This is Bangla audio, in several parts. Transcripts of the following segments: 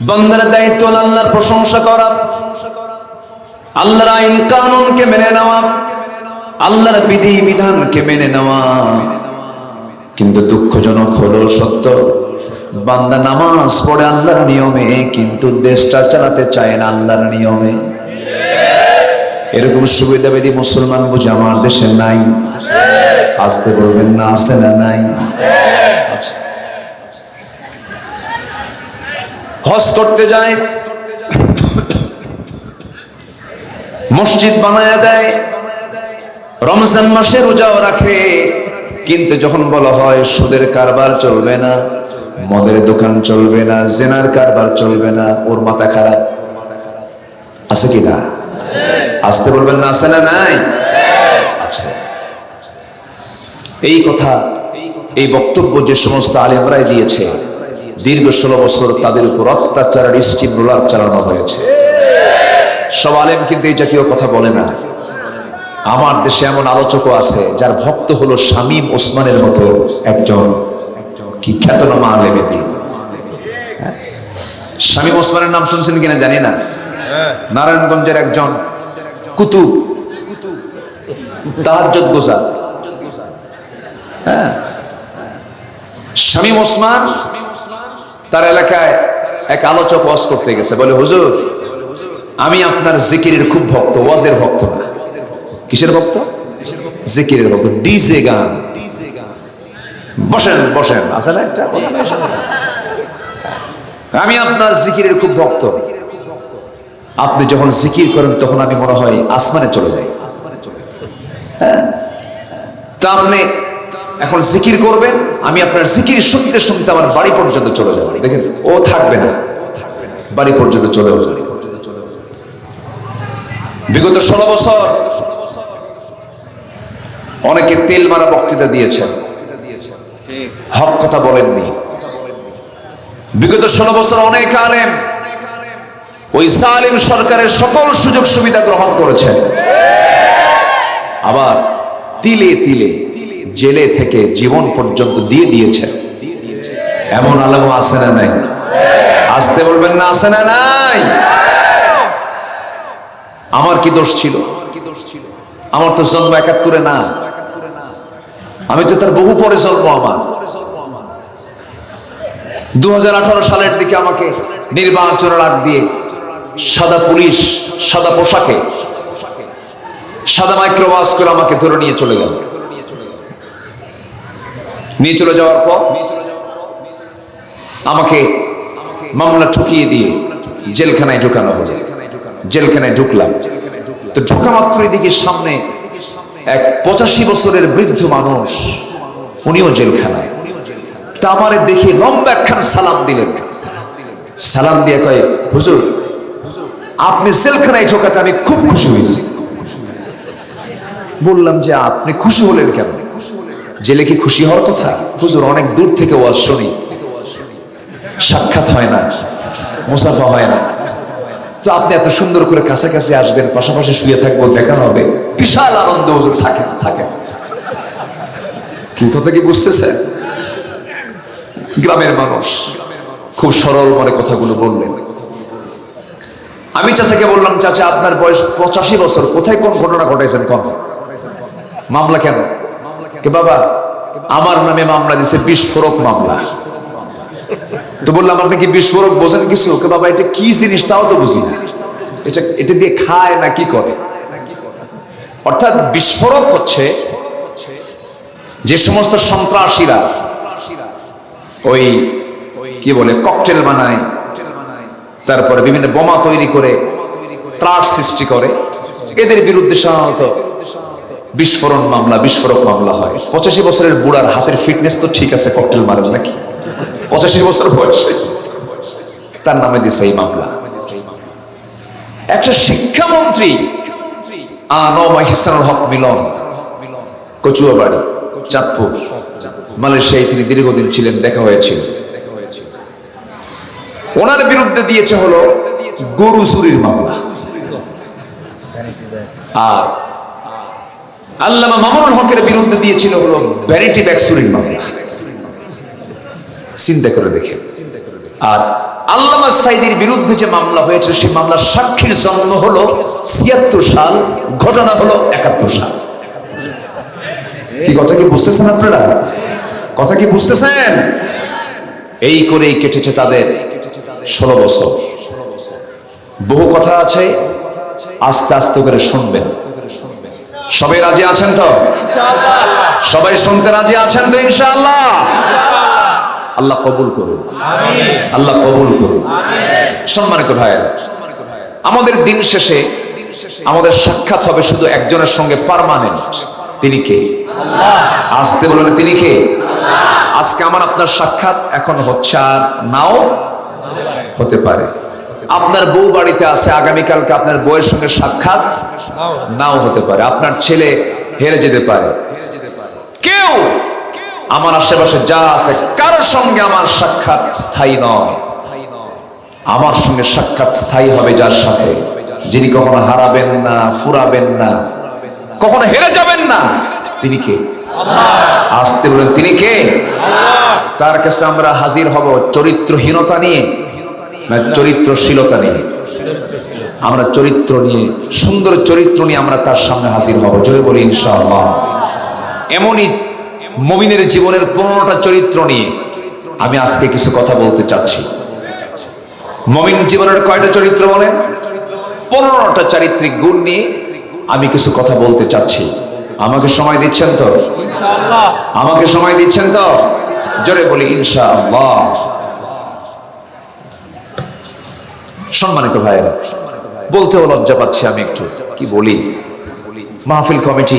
বান্দার দায়িত্ব আল্লাহর প্রশংসা করা, আল্লাহর আইন কানুনকে মেনে নেওয়া, আল্লাহর বিধি বিধানকে মেনে নেওয়া। কিন্তু দুঃখজনক হলো সত্য, বান্দা নামাজ পড়ে আল্লাহর নিয়মে, কিন্তু দেশটা চালাতে চায় না আল্লাহর নিয়মে। এরকম সুবিধাবাদী মুসলমান বুঝি আমার দেশে নাই? আসতে বলবেন না, আছে না নাই? আচ্ছা, হজ করতে যায়, মসজিদ বানায়া দেয়, রমজান মাসে রোজাও রাখে, কিন্তু যখন বলা হয় সুদের কারবার চলবে না, মদের দোকান চলবে না, জেনার কারবার চলবে না, ওর মাথা খারাপ। আছে কি না? আসতে বলবেন না, আছে না নাই? আচ্ছা, এই কথা, এই বক্তব্য যে সমস্ত আলেমরাই দিয়েছে, দীর্ঘ 16 বছর তাদের উপর অত্যাচারের স্টিম রোলার চালানো হয়েছে। সব আলেম কিন্তু এই জাতীয় কথা বলে না। আমার দেশে এমন আলোচকও আছে যার ভক্ত হলো শামীম ওসমানের মতো একজন কি খ্যাতনামা আলেমের দিন। শামীম ওসমানের নাম শুনছেন কিনা জানি না। নারায়ণগঞ্জের একজন কুতুব, তাহাজ্জুদ গোজার। হ্যাঁ, শামীম ওসমান তার এলাকায় এক আলোচক ওয়াজ করতে গেছে, বলে হুজুর আমি আপনার জিকিরের খুব ভক্ত, ওয়াজের ভক্ত না। কিসের ভক্ত? জিকিরের ভক্ত। ডিজে গান, বসেন বসেন, আছে না একটা কথা? আমি আপনার জিকিরের খুব ভক্ত, আপনি যখন জিকির করেন তখন আমি মনে হয় আসমানে চলে যাই। হ্যাঁ, তা আপনি এখন জিকির করবেন, আমি আপনার জিকির শুনতে শুনতে আমার বাড়ি পর্যন্ত চলে যাব। দেখেন, ও থাকবে না, বাড়ি পর্যন্ত চলে যাবে। বিগত 16 বছর অনেকে তেল মারা বক্তৃতা দিয়েছেন, হক কথা বলেননি। বিগত 16 বছর অনেক আলেম ওই জালিম সরকারের সকল সুযোগ সুবিধা গ্রহণ করেছেন, আবার তিলে তিলে জেলে থেকে জীবন পর্যন্ত দিয়ে দিয়েছেন। এমন আলেম আছে না নাই? আসতে বলবেন না, আছে না নাই? আমার কি দোষ ছিল? আমার তো জন্ম 71-এ না, আমি তো তার বহু পরে জন্ম। আমার 2018 সালের দিকে আমাকে নির্বাচনের আগ দিয়ে সাদা পুলিশ, সাদা পোশাকে, সাদা মাইক্রোবাস করে আমাকে ধরে নিয়ে চলে গেল। নিয়ে চলে যাওয়ার পর আমাকে মামলা ঠুকিয়ে দিয়ে জেলখানায় ঢুকানো হলো। জেলখানায় ঢুকলাম, তো ঢুকা মাত্রই দিকে সামনে এক 85 বছরের বৃদ্ধ মানুষ, উনিও জেলখানায়। তা আমারে দেখে লম্বা একখান সালাম দিলেন। সালাম দিয়ে কয়, হুজুর আপনি জেলখানায় ঢোকাতে আমি খুব খুশি হয়েছি। বললাম যে আপনি খুশি হলেন কেন? জেলে কি খুশি হওয়ার কথা? হুজুর অনেক দূর থেকে ওয়াজ শুনি, সাক্ষাৎ হয় না, মুসাফা হয় না, তো আপনি এত সুন্দর করে কাছাকাছি আসবেন, পাশাপাশি শুয়ে থাকবো, দেখা হবে, বিশাল আনন্দ। হুজুর থাকেন থাকেন। কি কথা কি বুঝতেছে? গ্রামের মানুষ খুব সরল মনে কথাগুলো বললেন। আমি চাচাকে বললাম, চাচা আপনার বয়স 85 বছর, কোথায় কোন ঘটনা ঘটাইছেন? কোন মামলা? কেন? কে বাবা আমার নামে মামলা দিছে, বিস্ফোরক মামলা। তো বললাম আপনি কি বিস্ফোরক বোঝেন কিছু? কে বাবা এটা কি জিনিস তাও তো বুঝি না, এটা দিয়ে খায় না কি করে? অর্থাৎ বিস্ফোরক হচ্ছে যে সমস্ত সন্ত্রাসীরা ওই কি বলে ককটেল বানায়, তারপরে বিভিন্ন বোমা তৈরি করে ত্রাস সৃষ্টি করে, এদের বিরুদ্ধে সাধারণত বিস্ফোরক মামলা হয়। 85 বছরের বুড়ার হাতের ফিটনেস তো ঠিক আছে, ককটেল মারেন নাকি? 85 বছর বয়সে তার নামে দিছে এই মামলা। একটা শিক্ষামন্ত্রী আনম ইহসানুল হক মিলন, কচুয়াবাড়ি, চাঁদপুর, মালয়েশিয়ায় তিনি দীর্ঘদিন ছিলেন, দেখা হয়েছিল। ওনার বিরুদ্ধে দিয়েছে হলো গরু চুরির মামলা। আর আল্লামা মামুনুল হকের বিরুদ্ধে দিয়েছিল হলো ভ্যানিটি ব্যাগ চুরির মামলা। চিন্তা করে দেখে। আর আল্লামা সাঈদীর বিরুদ্ধে যে মামলা হয়েছে সেই মামলার সাক্ষীর জন্ম হলো ৭৬ সাল, ঘটনা হলো ৭১ সাল। কি কথা কি বুঝতেছেন আপনারা? কথা কি বুঝতেছেন? এই করেই কেটেছে তাদের ১৬ বছর। বহু কথা আছে, আস্তে আস্তে করে শুনবেন। সবাই রাজি আছেন তো? সবাই শুনতে রাজি আছেন তো? ইনশাআল্লাহ। আল্লাহ কবুল করুন, আল্লাহ কবুল করুন। সম্মানিত ভাইয়েরা, আমাদের দিন শেষে আমাদের সাক্ষাৎ হবে শুধু একজনের সঙ্গে পার্মানেন্ট। তিনি কে? আসতে বলেন, তিনি কে? আজকে আমার আপনার সাক্ষাৎ এখন হচ্ছে, আর নাও হতে পারে। আপনার বউ বাড়িতে আছে, আগামীকালকে আপনার বউয়ের সঙ্গে সাক্ষাৎ নাও হতে পারে। আপনার ছেলে হেরে যেতে পারে। কেউ আমার আশেপাশে যা আছে কারোর সঙ্গে আমার সাক্ষাৎ স্থায়ী নয়। আমার সঙ্গে সাক্ষাৎ স্থায়ী হবে যার সাথে, যিনি কখনো হারাবেন না, ফুরাবেন না, কখনো হেরে যাবেন না। তিনি কে? আসতে বলেন, তিনি কে? তার কাছে আমরা হাজির হব চরিত্রহীনতা নিয়ে না চরিত্রশীলতা নিয়ে? আমরা চরিত্র নিয়ে, সুন্দর চরিত্র নিয়ে আমরা তার সামনে হাজির হব। জোরে বলি ইনশাআল্লাহ। এমনই মুমিনের জীবনের 15টা চরিত্র নিয়ে আমি আজকে কিছু কথা বলতে চাচ্ছি। মুমিন জীবনের কয়টা চরিত্র বলেন? 15টা চারিত্রিক গুণ নিয়ে আমি কিছু কথা বলতে চাচ্ছি। আমাকে সময় দিচ্ছেন তো? ইনশাআল্লাহ। আমাকে সময় দিচ্ছেন তো? জোরে বলি ইনশাআল্লাহ। সম্মানিত ভাইয়েরা, বলতেও লজ্জা পাচ্ছি আমি, একটু কি বলি। মাহফিল কমিটি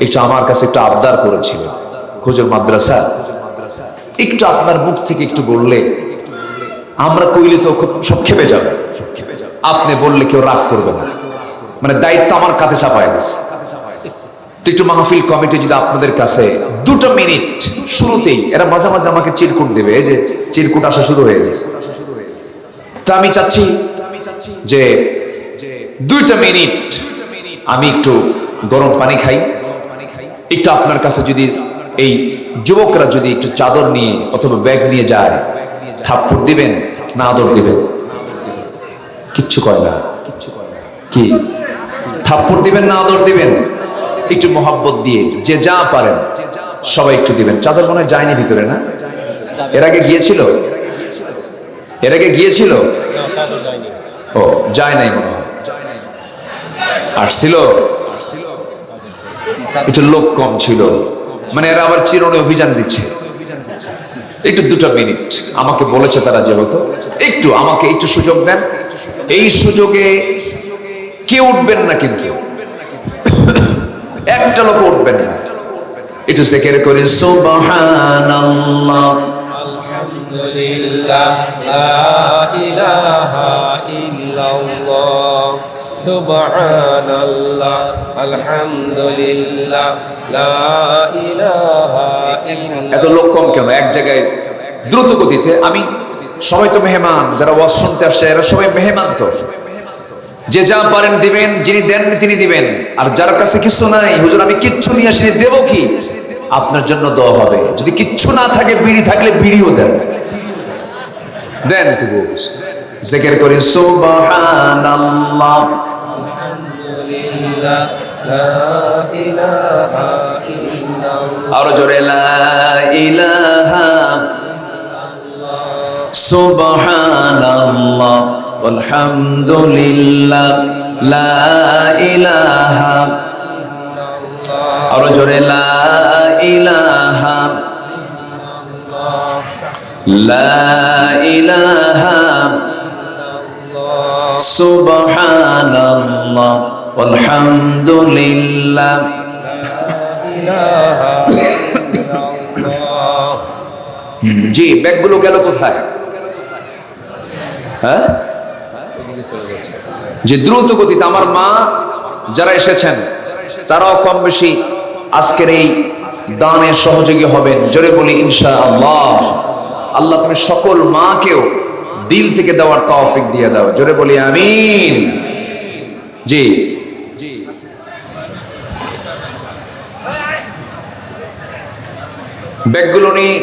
একটু আমার কাছে একটা আবদার করেছিল, হুজুর মাদ্রাসা একটু আপনার মুখ থেকে একটু বললে, আমরা কইলে তো সব খেপে যাবে, আপনি বললে কেউ রাগ করবে না, মানে দায়িত্ব আমার কাছে চাপায় গেছে। তো একটু মাহফিল কমিটি যদি আপনাদের কাছে 2টা মিনিট শুরুতেই, এরা মাঝে মাঝে আমাকে চিরকুট দেবে, এই যে চিরকুট আসা শুরু হয়ে গেছে, তা আমি চাচ্ছি যে 2টা মিনিট আমি একটু গরম পানি খাই। একটু আপনার কাছে যদি এই যুবকরা যদি একটু চাদর নিয়ে অথবা ব্যাগ নিয়ে যায়, থাপ্পড় দিবেন না আদর দিবেন? কিচ্ছু কয় না। কি থাপ্পড় দিবেন না আদর দিবেন? একটু মোহাব্বত দিয়ে যে যা পারেন সবাই একটু দিবেন। চাদর মনে হয় যায়নি ভিতরে, না? এর আগে গিয়েছিল? এর আগে গিয়েছিল? ও যায় নাই মনে হয়, আসছিল একটু লোক কম ছিল, মানে এরা আবার চিরুনি অভিযান দিচ্ছে। একটু 2টা মিনিট আমাকে বলেছে তারা, যেহেতু একটু আমাকে একটু সুযোগ দেন। এই সুযোগে কেউ উঠবেন না, কিন্তু একটা লোক উঠবেন না। একটু জিকির করি সুবহানাল্লাহ, আলহামদুলিল্লাহ, লা ইলাহা ইল্লাল্লাহ, সুবহানাল্লাহ, আলহামদুলিল্লাহ, লা ইলাহা ইল্লাল্লাহ। এত লোক কম কেন? এক জায়গায় দ্রুত গতিতে। আমি সবাই তো মেহমান, যারা ওয়াজ শুনতে আসে এরা সবাই মেহমান। তো যে যা পারেন দিবেন, যিনি দেন তিনি দিবেন। আর যার কাছে কিছু নাই, হুজুর আমি কিচ্ছু নিয়ে আসিনি, দেবো কি? আপনার জন্য দোয়া হবে। যদি কিচ্ছু না থাকে, বিড়ি থাকলে বিড়িও দেন, দেন তবু। জিকির করি সুবহানাল্লাহ, আলহামদুলিল্লাহ, লা ইলাহা ইল্লাল্লাহ, আর জোরে লা ইলাহা সুবহানাল্লাহ, আলহামদুলিল্লাহ, লা ইলাহা, আর জোরে লা ইলাহা, লা ইলাহা সুবহানাল্লাহ, আলহামদুলিল্লাহ। জি, ব্যাগগুলো গেল কোথায়? হ্যাঁ, যে দ্রুত গতিতে আমার মা যারা এসেছেন তারাও কম বেশি আজকের এই দানের সহযোগী হবেন। জোরে বলি ইনশাআল্লাহ। আল্লাহ তুমি সকল মাকেও দিল থেকে দেওয়ার তৌফিক দিয়ে দাও। জোরে বলি আমিন। জি, ব্যাগগুলো নিয়ে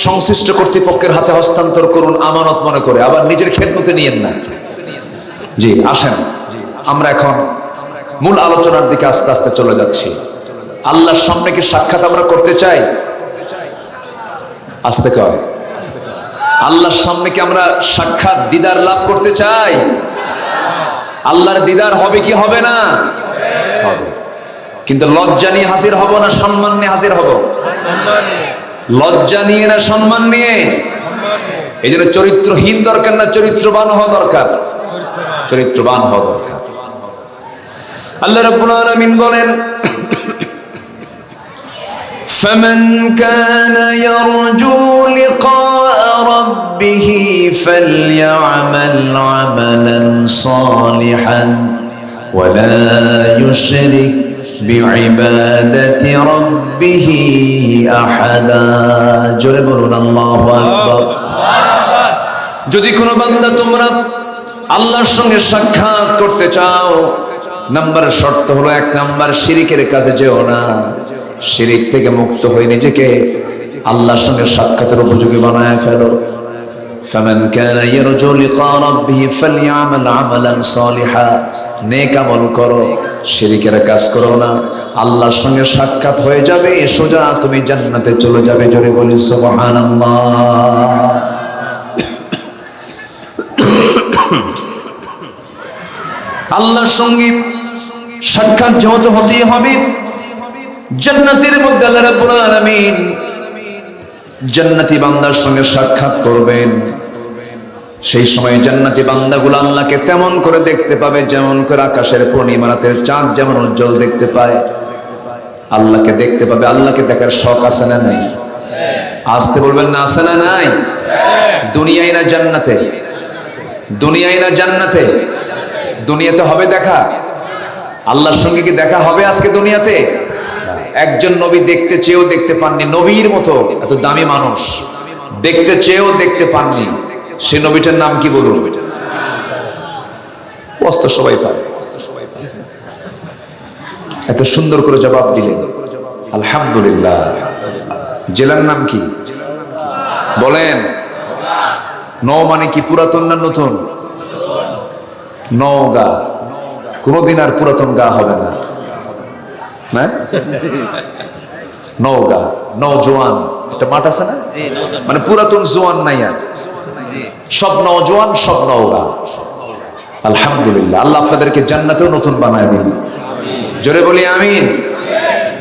সংশ্লিষ্ট কর্তৃপক্ষের হাতে হস্তান্তর করুন আমানত মনে করে, আবার নিজের খেদমতে নিয়েন না। জি আসেন, আমরা এখন মূল আলোচনার দিকে আস্তে আস্তে চলে যাচ্ছি। আল্লাহর সামনে কি সাক্ষাৎ আমরা করতে চাই? আস্তে কর। আল্লাহর সামনে কি আমরা সাক্ষাৎ দিদার লাভ করতে চাই? আল্লাহর দিদার হবে কি হবে না? হবে। কিন্তু লজ্জা নিয়ে হাজির হব না সম্মান নিয়ে হাজির হব? লজ্জা নিয়ে না সম্মান নিয়ে? এই জন্য চরিত্রহীন দরকার না, চরিত্রবান হওয়া দরকার। চরিত্রবান হওয়া দরকার। আল্লাহ রাব্বুল আলামিন বলেন, فمن كان يرجو لقاء ربه فليعمل عملا صالحا ولا يشرك بعبادة ربه أحدا। জোরে বলুন আল্লাহু আকবার। যদি কোনো বান্দা তোমরা আল্লাহর সঙ্গে সাক্ষাৎ করতে চাও, নাম্বার শর্ত হলো, 1 নাম্বার শিরিকের কাজে যেও না। শিরিক থেকে মুক্ত হয়ে নিজেকে আল্লাহর সঙ্গে সাক্ষাতের উপযোগী বানায় ফেলো। ফামান কানা ইয়ারজু লিকা রাব্বিহি ফালইআমাল আমালান সালিহা। নেক আমল করো, শিরিকের কাজ করো না, আল্লাহর সঙ্গে সাক্ষাৎ হয়ে যাবে, সোজা তুমি জান্নাতে চলে যাবে। জোরে বলি সুবহানাল্লাহ। আল্লাহর সঙ্গে সাক্ষাৎ যেহেতু হতেই হবে, জান্নাতের মধ্যে আল্লাহ রাব্বুল আলামিন জান্নাতি বান্দার সঙ্গে সাক্ষাৎ করবেন। সেই সময় জান্নাতি বান্দাগুলো আল্লাহকে তেমন করে দেখতে পাবে যেমন করে আকাশের পূর্ণিমা রাতের চাঁদ যেমন উজ্জ্বল দেখতে পায়। আল্লাহকে দেখতে পাবে। আল্লাহকে দেখার শখ আছে না নাই? আসতে বলবেন না, আছে না নাই? দুনিয়ায় না জান্নাতে? দুনিয়ায় না জান্নাতে? দুনিয়াতে হবে দেখা? আল্লাহর সঙ্গে কি দেখা হবে আজকে দুনিয়াতে? একজন নবী দেখতে চেয়েও দেখতে পাননি, নবীর মতো এত দামি মানুষ দেখতে চেয়েও দেখতে পাননি। সে নবীটার নাম কি বলুন? অস্ত সবাই পায়। এত সুন্দর করে জবাব দিলেন, আলহামদুলিল্লাহ। জেলার নাম কি বলেন? নও মানে কি পুরাতন না নতুন? নওগাঁ। কোনদিন আর পুরাতন গা হবে না, না? নওগাঁ, নওজোয়ান একটা মাঠ আছে না, মানে পুরাতন জোয়ান নাই আর, সব নওজোয়ান, সব নওগাঁ। আলহামদুলিল্লাহ। আল্লাহ আপনাদেরকে জান্নাতেও নতুন বানায় দিন। জোরে বলি আমিন।